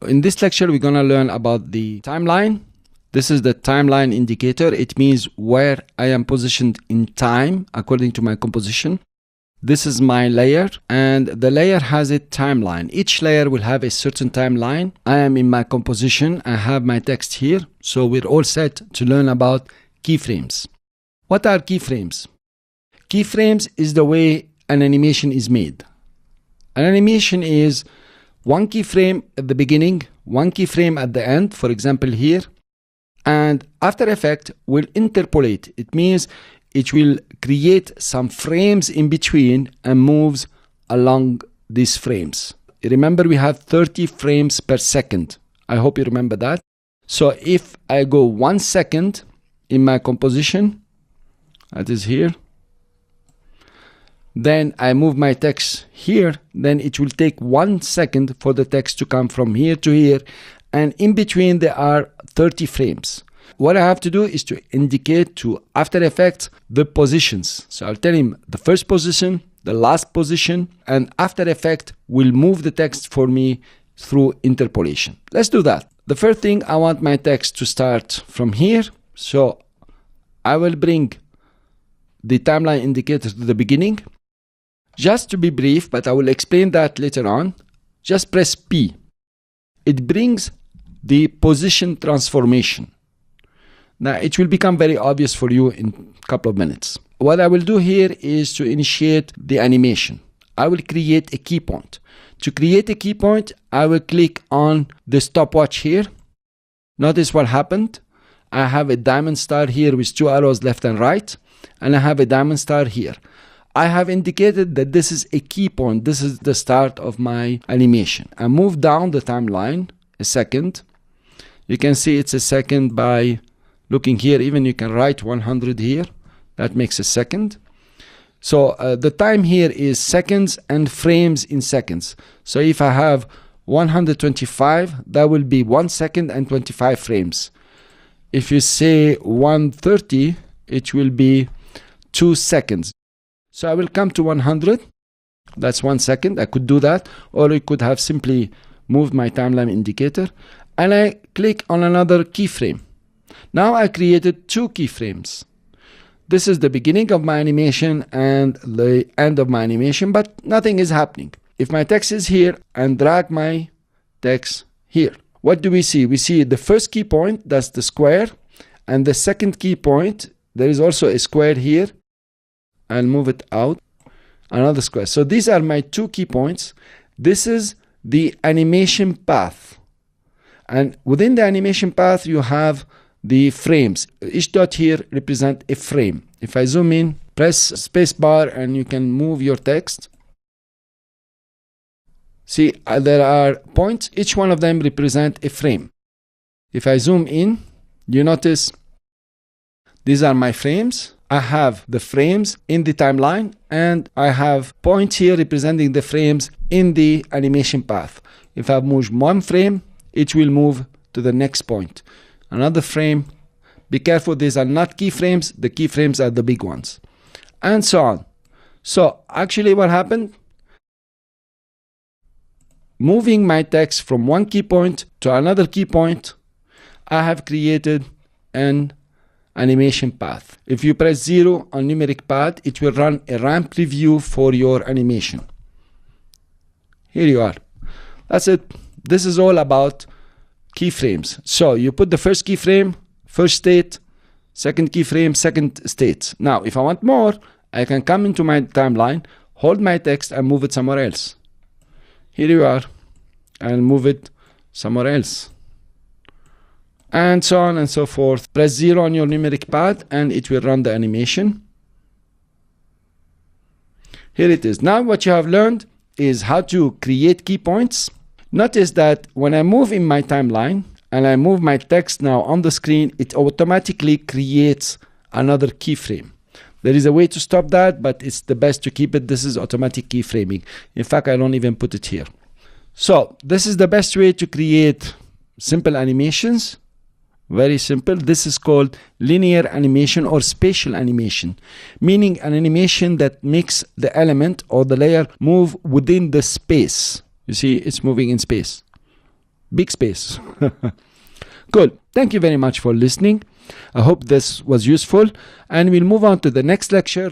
In this lecture, we're going to learn about the timeline. This is the timeline indicator. It means where I am positioned in time according to my composition. This is my layer, and the layer has a timeline. Each layer will have a certain timeline. I am in my composition. I have my text here. So we're all set to learn about keyframes. What are keyframes? Keyframes is the way an animation is made. An animation is one keyframe at the beginning, one keyframe at the end, for example here, and After Effects will interpolate. It means it will create some frames in between and moves along these frames. Remember, we have 30 frames per second. I hope you remember that. So if I go 1 second in my composition, that is here, then I move my text here, then it will take 1 second for the text to come from here to here, and in between there are 30 frames. What I have to do is to indicate to After Effects the positions. So I'll tell him the first position, the last position, and After Effects will move the text for me through interpolation. Let's do that. The first thing, I want my text to start from here. So I will bring the timeline indicator to the beginning. Just to be brief, but I will explain that later on, just press P. It brings the position transformation. Now it will become very obvious for you in a couple of minutes. What I will do here is to initiate the animation. I will create a key point. To create a key point, I will click on the stopwatch here. Notice what happened. I have a diamond star here with 2 arrows left and right, and I have a diamond star here. I have indicated that this is a key point. This is the start of my animation. I move down the timeline a second. You can see it's a second by looking here. Even you can write 100 here. That makes a second. So the time here is seconds and frames in seconds. So if I have 125, that will be 1 second and 25 frames. If you say 130, it will be 2 seconds. So I will come to 100. That's 1 second. I could do that. Or I could have simply moved my timeline indicator. And I click on another keyframe. Now I created 2 keyframes. This is the beginning of my animation and the end of my animation, but nothing is happening. If my text is here and drag my text here, what do we see? We see the first key point, that's the square, and the second key point, there is also a square here. I'll move it out, another square. So these are my 2 key points. This is the animation path. And within the animation path, you have the frames. Each dot here represents a frame. If I zoom in, press spacebar and you can move your text. See, there are points. Each one of them represents a frame. If I zoom in, you notice these are my frames. I have the frames in the timeline, and I have points here representing the frames in the animation path. If I move 1 frame, it will move to the next point. Another frame. Be careful, these are not keyframes. The keyframes are the big ones. And so on. So actually what happened? Moving my text from 1 key point to another key point, I have created an animation path. If you press 0 on numeric pad, it will run a ramp preview for your animation. Here you are. That's it. This is all about keyframes. So you put the first keyframe, first state, second keyframe, second state. Now, if I want more, I can come into my timeline, hold my text and move it somewhere else. Here you are. I'll move it somewhere else. And so on and so forth. Press 0 on your numeric pad and it will run the animation. Here it is. Now what you have learned is how to create key points. Notice that when I move in my timeline and I move my text now on the screen, it automatically creates another keyframe. There is a way to stop that, but it's the best to keep it. This is automatic keyframing. In fact, I don't even put it here. So this is the best way to create simple animations. Very simple. This is called linear animation or spatial animation, meaning an animation that makes the element or the layer move within the space. You see, it's moving in space. big space. Cool. Thank you very much for listening. I hope this was useful, and we'll move on to the next lecture.